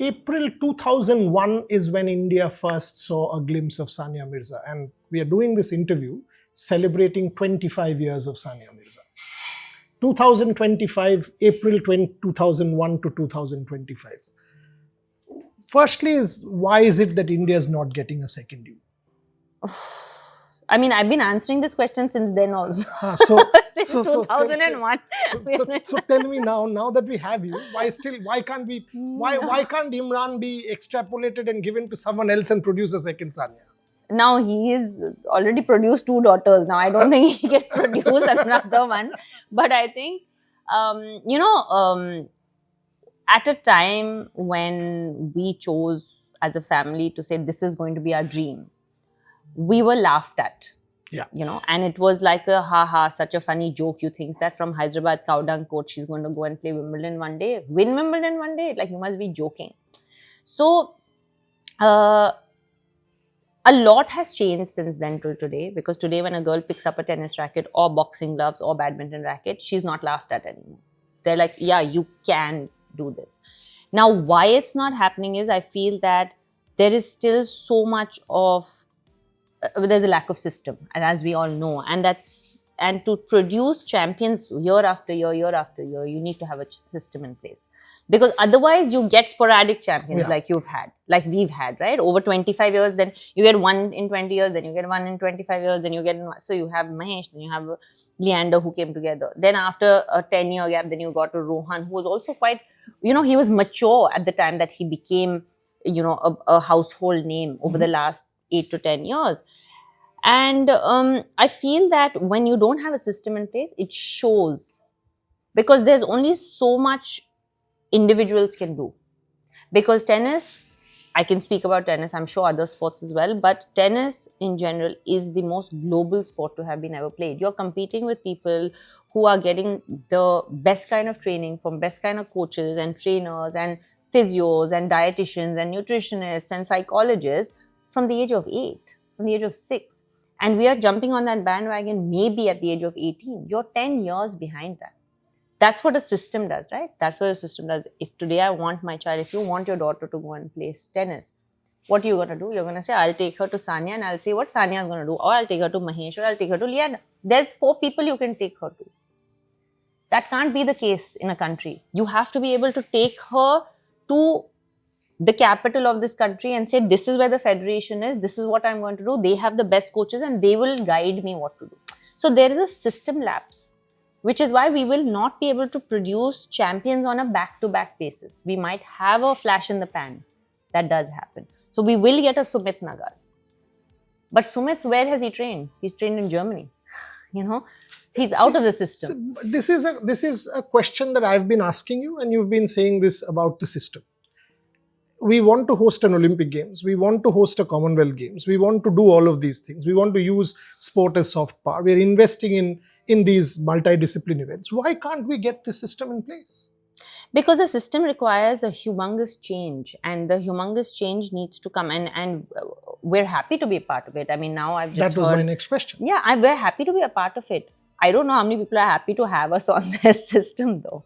April 2001 is when India first saw a glimpse of Sania Mirza, and we are doing this interview celebrating 25 years of Sania Mirza. 2025, April 2001 to 2025. Firstly, why is it that India is not getting a second due? I mean, I've been answering this question since then also. Since 2001. So tell me now that we have you, why can't Imran be extrapolated and given to someone else and produce a second Sania? Now he has already produced 2 daughters. Now I don't think he can produce another one. But I think, at a time when we chose as a family to say this is going to be our dream, we were laughed at. Yeah. And it was like such a funny joke. You think that from Hyderabad Cowdung coach, she's going to go and play Wimbledon one day, win Wimbledon one day? Like, you must be joking. So, a lot has changed since then till today, because today when a girl picks up a tennis racket or boxing gloves or badminton racket, she's not laughed at anymore. They're like, yeah, you can do this. Now, why it's not happening is I feel that there is still so much of there's a lack of system, and as we all know, and to produce champions year after year, you need to have a system in place, because otherwise you get sporadic champions like we've had, right? Over 25 years, then you get one in 20 years, then you get one in 25 years, then you get, so you have Mahesh, then you have Leander who came together. Then after a 10-year gap, then you got to Rohan, who was also quite, he was mature at the time that he became, a household name over the last 8 to 10 years. And I feel that when you don't have a system in place, it shows, because there's only so much individuals can do. Because tennis, I can speak about tennis, I'm sure other sports as well, but tennis in general is the most global sport to have been ever played. You're competing with people who are getting the best kind of training from best kind of coaches and trainers and physios and dietitians and nutritionists and psychologists from the age of 8, from the age of 6. And we are jumping on that bandwagon maybe at the age of 18. You're 10 years behind that. That's what a system does, right? That's what a system does. If today I want my child, if you want your daughter to go and play tennis, what are you going to do? You're going to say, I'll take her to Sania and I'll say what Sania is going to do. Or I'll take her to Mahesh, or I'll take her to Leander. There's 4 people you can take her to. That can't be the case in a country. You have to be able to take her to the capital of this country and say, this is where the federation is, this is what I'm going to do. They have the best coaches and they will guide me what to do. So there is a system lapse, which is why we will not be able to produce champions on a back-to-back basis. We might have a flash in the pan. That does happen. So we will get a Sumit Nagal. But Sumit, where has he trained? He's trained in Germany. He's out of the system. So this is a question that I've been asking you, and you've been saying this about the system. We want to host an Olympic Games. We want to host a Commonwealth Games. We want to do all of these things. We want to use sport as soft power. We're investing in these multidiscipline events. Why can't we get the system in place? Because the system requires a humongous change, and the humongous change needs to come, and we're happy to be a part of it. I mean, now I've just That was my next question. Yeah, we're happy to be a part of it. I don't know how many people are happy to have us on their system though,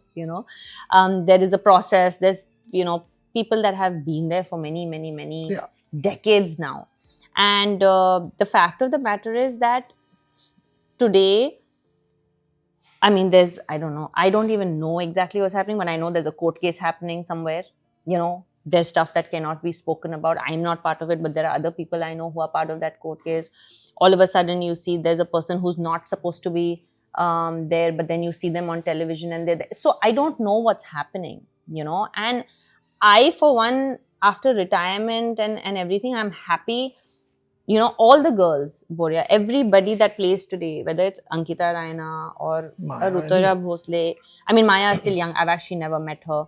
There is a process, there's, people that have been there for many decades now. And the fact of the matter is that today, I mean, I don't even know exactly what's happening, but I know there's a court case happening somewhere. There's stuff that cannot be spoken about. I'm not part of it, but there are other people I know who are part of that court case. All of a sudden, you see there's a person who's not supposed to be there, but then you see them on television and they're there. So I don't know what's happening, and I, for one, after retirement and everything, I'm happy. All the girls, Boria, everybody that plays today, whether it's Ankita Raina or Rutuja Bhosle. I mean, Maya is still young. I've actually never met her.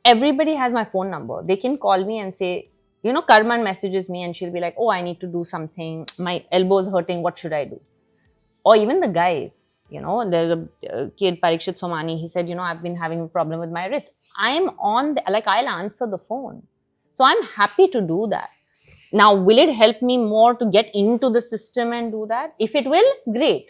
Everybody has my phone number. They can call me and say, Karman messages me and she'll be like, oh, I need to do something. My elbow's hurting. What should I do? Or even the guys. There's a kid, Parikshit Somani, he said, I've been having a problem with my wrist. I'm I'll answer the phone. So I'm happy to do that. Now, will it help me more to get into the system and do that? If it will, great.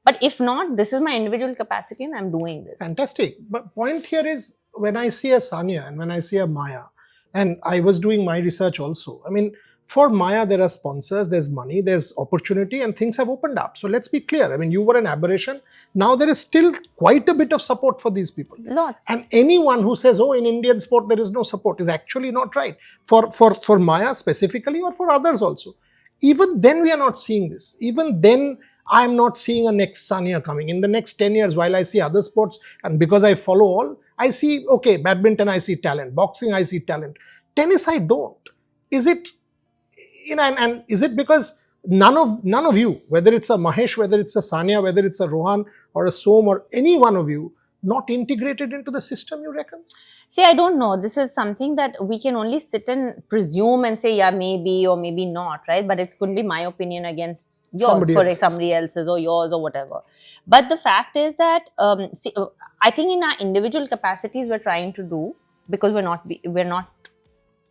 But if not, this is my individual capacity and I'm doing this. Fantastic. But point here is, when I see a Sania and when I see a Maya, and I was doing my research also. I mean, for Maya, there are sponsors, there's money, there's opportunity, and things have opened up. So let's be clear. I mean, you were an aberration. Now there is still quite a bit of support for these people. Lots. And anyone who says, oh, in Indian sport there is no support, is actually not right. For Maya specifically, or for others also. Even then we are not seeing this. Even then I am not seeing a next Sania coming. In the next 10 years, while I see other sports, and because I follow all, I see, okay, badminton I see talent, boxing I see talent, tennis I don't. Is it, and is it because none of you, whether it's a Mahesh, whether it's a Sania, whether it's a Rohan or a Som or any one of you, not integrated into the system, you reckon? See, I don't know. This is something that we can only sit and presume and say, yeah, maybe or maybe not, right? But it couldn't be my opinion against yours, somebody else's or yours or whatever. But the fact is that, I think in our individual capacities we're trying to do, because we're not,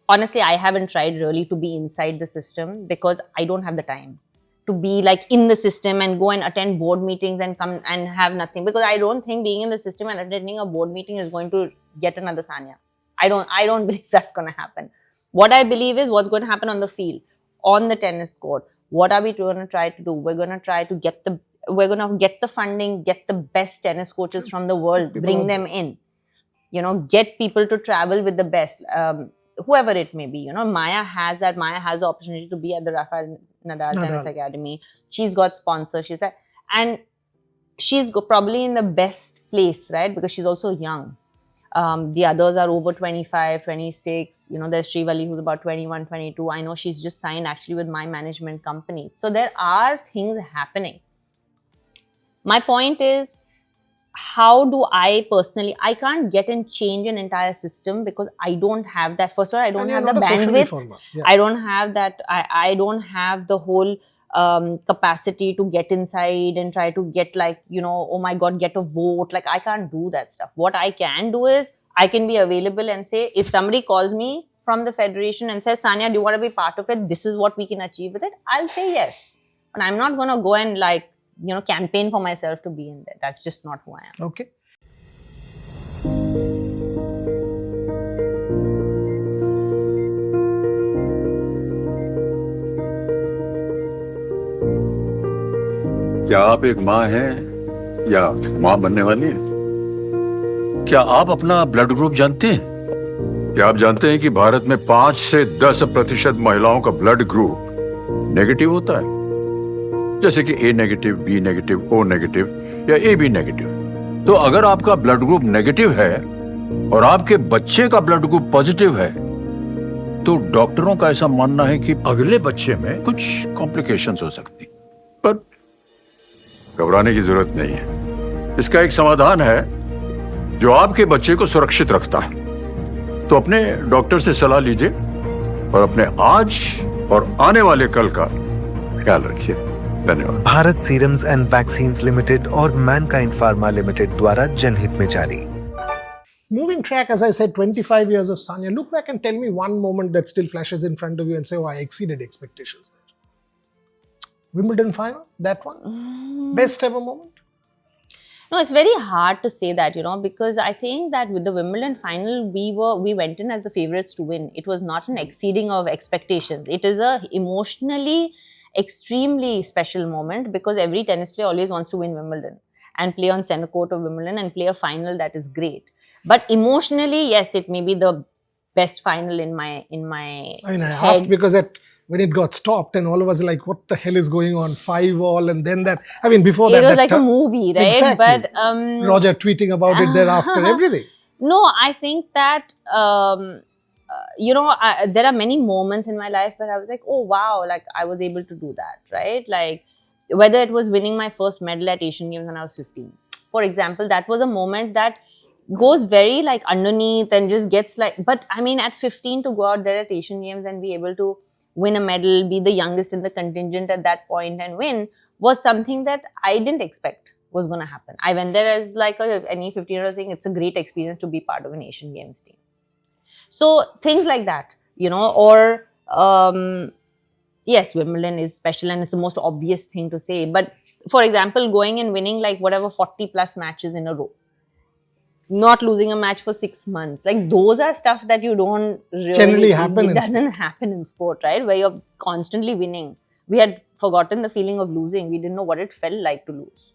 honestly, I haven't tried really to be inside the system because I don't have the time to be like in the system and go and attend board meetings and come and have nothing, because I don't think being in the system and attending a board meeting is going to get another Sania. I don't believe that's going to happen. What I believe is what's going to happen on the field, on the tennis court. What are we going to try to do? We're going to try to get the funding, get the best tennis coaches from the world, bring them in, get people to travel with the best, whoever it may be. Maya has that. Maya has the opportunity to be at the Rafael Nadal Tennis Academy. She's got sponsors. And she's probably in the best place, right? Because she's also young. The others are over 25, 26. There's Srivalli, who's about 21, 22. I know she's just signed actually with my management company. So there are things happening. My point is, how do I personally, I can't get and change an entire system because I don't have that. First of all, I don't have the bandwidth. Yeah. I don't have that. I don't have the whole capacity to get inside and try to get oh my God, get a vote. Like, I can't do that stuff. What I can do is I can be available and say, if somebody calls me from the federation and says, Sania, do you want to be part of it? This is what we can achieve with it. I'll say yes. But I'm not going to go and campaign for myself to be in there. That's just not who I am. Okay. क्या आप एक माँ हैं या माँ बनने वाली हैं? क्या आप अपना ब्लड ग्रुप जानते हैं? क्या आप जानते हैं कि भारत में 5 से 10% महिलाओं का ब्लड ग्रुप नेगेटिव होता है? जैसे कि A negative, B negative, O negative या AB नेगेटिव। तो अगर आपका ब्लड ग्रुप नेगेटिव है और आपके बच्चे का ब्लड ग्रुप पॉजिटिव है, तो डॉक्टरों का ऐसा मानना है कि अगले बच्चे में कुछ कॉम्प्लिकेशंस हो सकती, पर घबराने की जरूरत नहीं है। इसका एक समाधान है जो आपके बच्चे को सुरक्षित रखता है। तो अपने डॉक्टर से सलाह लीजिए और अपने आज और आने वाले कल का ख्याल रखिए। धन्यवाद। Bharat serums and vaccines limited और मैनकाइंड फार्मा लिमिटेड द्वारा जनहित में जारी। Moving track, as I said, 25 years of Sania. Look back and tell me one moment that still flashes in front of you and say, oh, I exceeded expectations there. Wimbledon final, that one? Best ever moment? No, it's very hard to say that, because I think that with the Wimbledon final, we went in as the favourites to win. It was not an exceeding of expectations. It is a emotionally extremely special moment because every tennis player always wants to win Wimbledon and play on centre court of Wimbledon and play a final that is great. But emotionally, yes, it may be the best final in my I asked because when it got stopped and all of us like, what the hell is going on? 5-5 and then that. Before that. It was like a movie, right? Exactly. But Roger tweeting about it thereafter, everything. No, I think that, there are many moments in my life where I was like, oh, wow, like I was able to do that, right? Like whether it was winning my first medal at Asian Games when I was 15. For example, that was a moment that goes very like underneath and just gets but at 15 to go out there at Asian Games and be able to win a medal, be the youngest in the contingent at that point and win was something that I didn't expect was going to happen. I went there as any 15-year-old saying it's a great experience to be part of an Asian Games team. So things like that, or yes, Wimbledon is special and it's the most obvious thing to say. But for example, going and winning 40 plus matches in a row. not losing a match for 6 months. Like those are stuff that you don't really Generally happen It in doesn't happen in sport, right? Where you're constantly winning. We had forgotten the feeling of losing. We didn't know what it felt like to lose.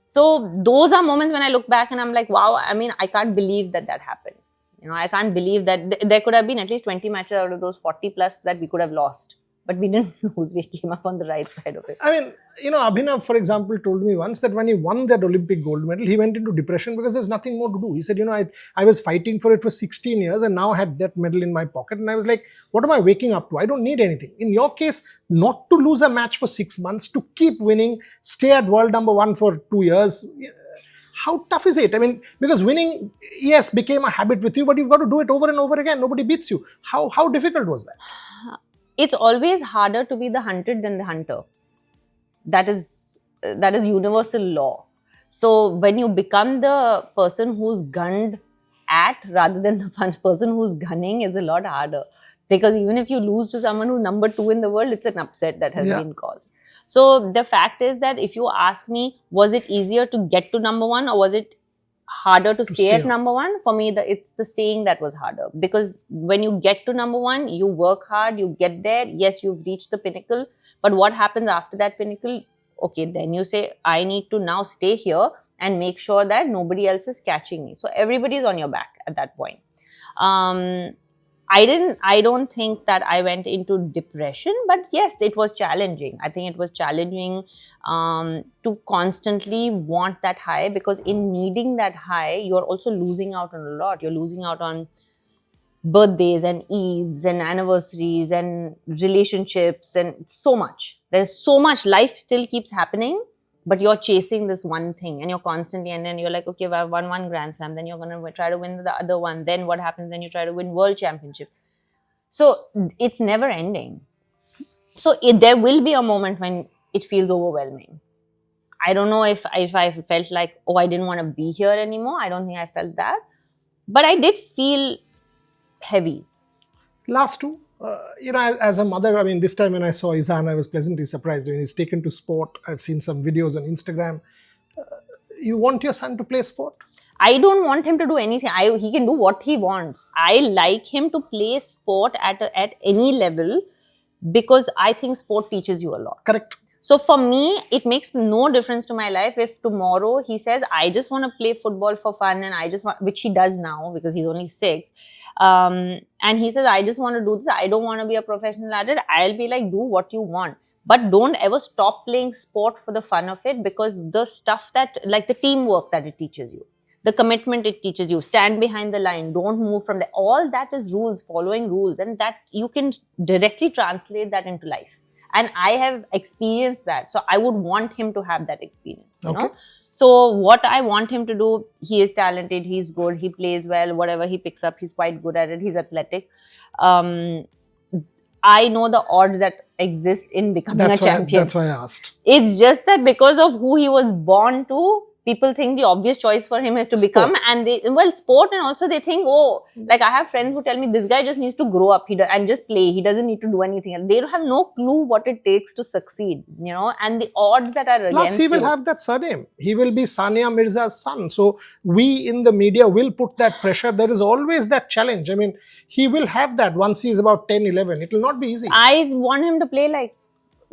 So those are moments when I look back and I'm like, wow, I mean, I can't believe that happened. You know, I can't believe that there could have been at least 20 matches out of those 40 plus that we could have lost. But we didn't lose. We came up on the right side of it. I mean, you know, Abhinav, for example, told me once that when he won that Olympic gold medal, he went into depression because there's nothing more to do. He said, you know, I was fighting for it for 16 years and now I had that medal in my pocket. And I was like, what am I waking up to? I don't need anything. In your case, not to lose a match for 6 months, to keep winning, stay at world number 1 for 2 years. How tough is it? I mean, because winning, yes, became a habit with you, but you've got to do it over and over again. Nobody beats you. How difficult was that? It's always harder to be the hunted than the hunter. That is universal law. So when you become the person who's gunned at rather than the person who's gunning is a lot harder. Because even if you lose to someone who's number 2 in the world, it's an upset that has been caused. So the fact is that if you ask me, was it easier to get to number 1 or was it harder to stay at number 1? For me, it's the staying that was harder. Because when you get to number 1, you work hard, you get there. Yes, you've reached the pinnacle. But what happens after that pinnacle? Okay, then you say, I need to now stay here and make sure that nobody else is catching me. So everybody's on your back at that point. I don't think that I went into depression, but yes, it was challenging. I think it was challenging to constantly want that high, because in needing that high, you're also losing out on a lot. You're losing out on birthdays and Eids and anniversaries and relationships and so much. There's so much. Life still keeps happening, but you're chasing this one thing and you're constantly, and then you're like, okay, I've won 1 Grand Slam, then you're going to try to win the other one. Then what happens? Then you try to win World Championships. So it's never ending. So there will be a moment when it feels overwhelming. I don't know if I felt like, oh, I didn't want to be here anymore. I don't think I felt that. But I did feel heavy. Last 2. You know, as a mother, I mean, this time when I saw Izan, I was pleasantly surprised. When he's taken to sport, I've seen some videos on Instagram. You want your son to play sport? I don't want him to do anything. He can do what he wants. I like him to play sport at any level, because I think sport teaches you a lot. Correct. So for me, it makes no difference to my life if tomorrow he says, I just want to play football for fun, and I just want, which he does now because he's only 6. And he says, I just want to do this. I don't want to be a professional at it. I'll be like, do what you want. But don't ever stop playing sport for the fun of it, because the stuff that, like the teamwork that it teaches you, the commitment it teaches you, stand behind the line, don't move from there. All that is rules, following rules, and that you can directly translate that into life. And I have experienced that. So I would want him to have that experience, you know? So what I want him to do, he is talented, he's good, he plays well, whatever he picks up, he's quite good at it, he's athletic. I know the odds that exist in becoming a champion. That's why I asked. It's just that because of who he was born to, people think the obvious choice for him is to become, and sport, and also they think, oh, like I have friends who tell me this guy just needs to grow up and just play. He doesn't need to do anything else. They have no clue what it takes to succeed, you know, and the odds that are against Plus, he will have that surname. He will be Sania Mirza's son. So we in the media will put that pressure. There is always that challenge. I mean, he will have that once he is about 10, 11. It will not be easy. I want him to play like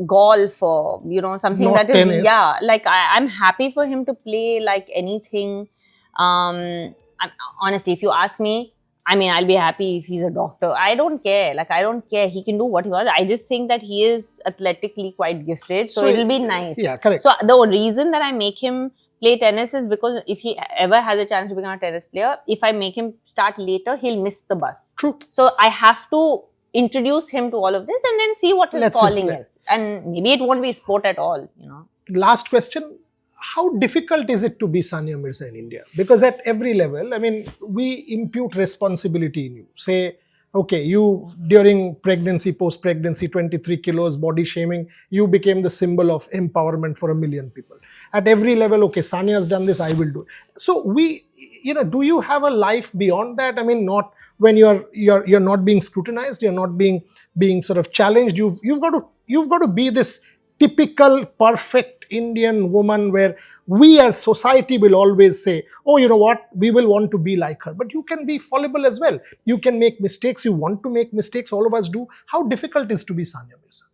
golf or, you know, something not that is, tennis. yeah, like I'm happy for him to play like anything. Honestly, if you ask me, I mean, I'll be happy if he's a doctor. I don't care. Like, I don't care. He can do what he wants. I just think that he is athletically quite gifted. So it'll be nice. Yeah, correct. So the reason that I make him play tennis is because if he ever has a chance to become a tennis player, if I make him start later, he'll miss the bus. True. So I have to introduce him to all of this and then see what his calling is. And maybe it won't be sport at all, you know. Last question. How difficult is it to be Sania Mirza in India? Because at every level, I mean, we impute responsibility in you. Say, okay, you during pregnancy, post-pregnancy, 23 kilos, body shaming, you became the symbol of empowerment for 1 million people. At every level, okay, Sania has done this, I will do it. So we, you know, do you have a life beyond that? I mean, not when you're not being scrutinized, you're not being sort of challenged. You've got to be this typical perfect Indian woman where we as society will always say, oh, you know what, we will want to be like her. But you can be fallible as well. You can make mistakes. You want to make mistakes. All of us do. How difficult is to be Sania Mirza?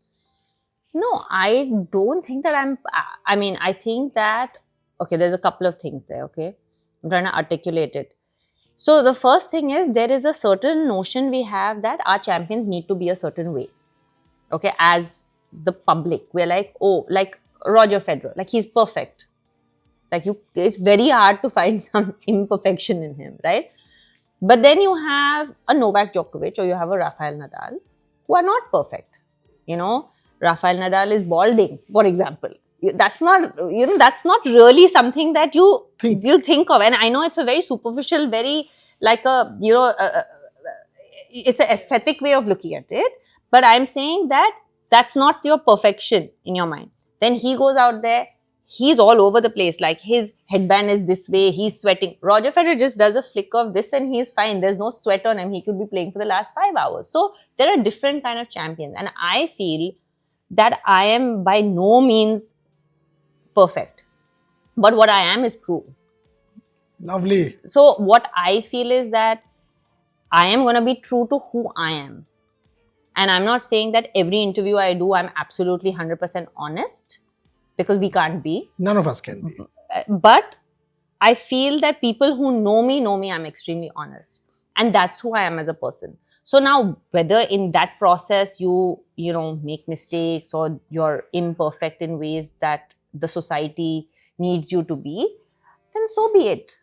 No, I don't think that I think that, okay, there's a couple of things there, okay? I'm trying to articulate it. So the first thing is there is a certain notion we have that our champions need to be a certain way, okay? As the public, we're like, oh, like Roger Federer, like he's perfect. Like it's very hard to find some imperfection in him, right? But then you have a Novak Djokovic or you have a Rafael Nadal who are not perfect. You know, Rafael Nadal is balding, for example. That's not really something that you think of. And I know it's a very superficial, very like a, it's an aesthetic way of looking at it. But I'm saying that that's not your perfection in your mind. Then he goes out there, he's all over the place. Like his headband is this way, he's sweating. Roger Federer just does a flick of this and he's fine. There's no sweat on him. He could be playing for the last 5 hours. So there are different kind of champions. And I feel that I am by no means perfect. But what I am is true. Lovely. So what I feel is that I am going to be true to who I am. And I'm not saying that every interview I do, I'm absolutely 100% honest, because we can't be. None of us can be. But I feel that people who know me, I'm extremely honest. And that's who I am as a person. So now, whether in that process you make mistakes or you're imperfect in ways that the society needs you to be, then so be it.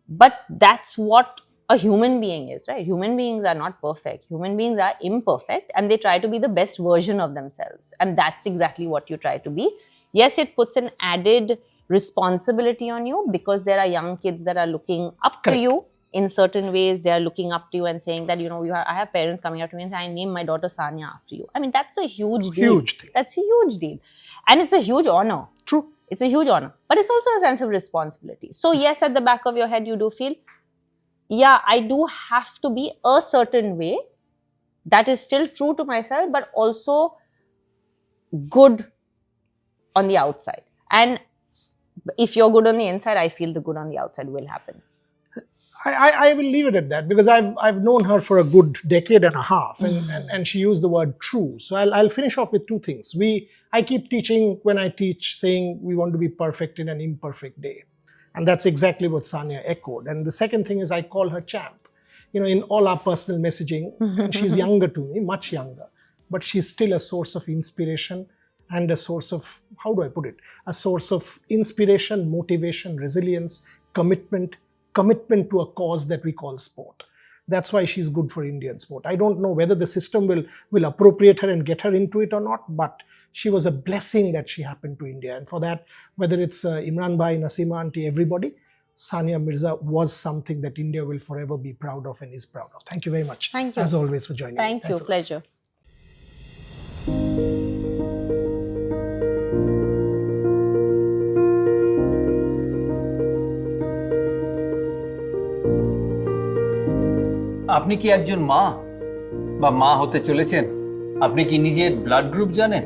But that's what a human being is, right? Human beings are not perfect. Human beings are imperfect and they try to be the best version of themselves. And that's exactly what you try to be. Yes, it puts an added responsibility on you because there are young kids that are looking up to you in certain ways. They are looking up to you and saying that, I have parents coming up to me and saying, I named my daughter Sania after you. I mean, that's a huge deal. Huge thing. That's a huge deal. And it's a huge honor. True. It's a huge honor. But it's also a sense of responsibility. So yes, at the back of your head, you do feel, yeah, I do have to be a certain way that is still true to myself, but also good on the outside. And if you're good on the inside, I feel the good on the outside will happen. I will leave it at that because I've known her for a good decade and a half and she used the word true. So I'll finish off with two things. I keep teaching when I teach saying we want to be perfect in an imperfect day. And that's exactly what Sania echoed. And the second thing is I call her champ. In all our personal messaging, and she's younger to me, much younger, but she's still a source of inspiration and a source of, how do I put it? A source of inspiration, motivation, resilience, commitment to a cause that we call sport. That's why she's good for Indian sport. I don't know whether the system will appropriate her and get her into it or not, but she was a blessing that she happened to India. And for that, whether it's Imran Bhai, Nasima Aunty, everybody, Sania Mirza was something that India will forever be proud of and is proud of. Thank you very much. Thank you. As always for joining me. Thank you. Pleasure. আপনি কি একজন মা বা মা হতে চলেছেন? আপনি কি নিজের ব্লাড গ্রুপ জানেন?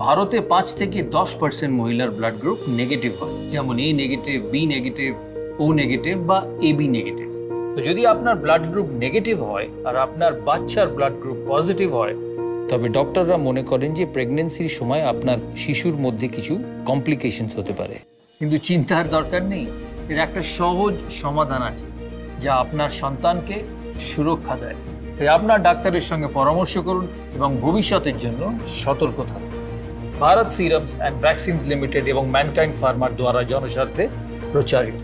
ভারতে 5 থেকে 10% মহিলার ব্লাড গ্রুপ নেগেটিভ হয়, যেমন A negative, B negative, O negative বা AB নেগেটিভ। তো যদি আপনার ব্লাড গ্রুপ নেগেটিভ হয় আর আপনার বাচ্চার ব্লাড গ্রুপ পজিটিভ হয়, তবে ডক্টররা মনে করেন যে প্রেগন্যান্সির সময় আপনার শিশুর মধ্যে কিছু কমপ্লিকেশনস হতে পারে। কিন্তু চিন্তার দরকার নেই, এর একটা সহজ সমাধান আছে যা আপনার সন্তানকে সুরক্ষা দেয়। তাই আপনার ডাক্তারের সঙ্গে পরামর্শ করুন এবং ভবিষ্যতের জন্য সতর্ক থাকুন। ভারত সিরামস অ্যান্ড ভ্যাকসিনস লিমিটেড এবং ম্যানকাইন্ড ফার্মার দ্বারা জনস্বার্থে প্রচারিত।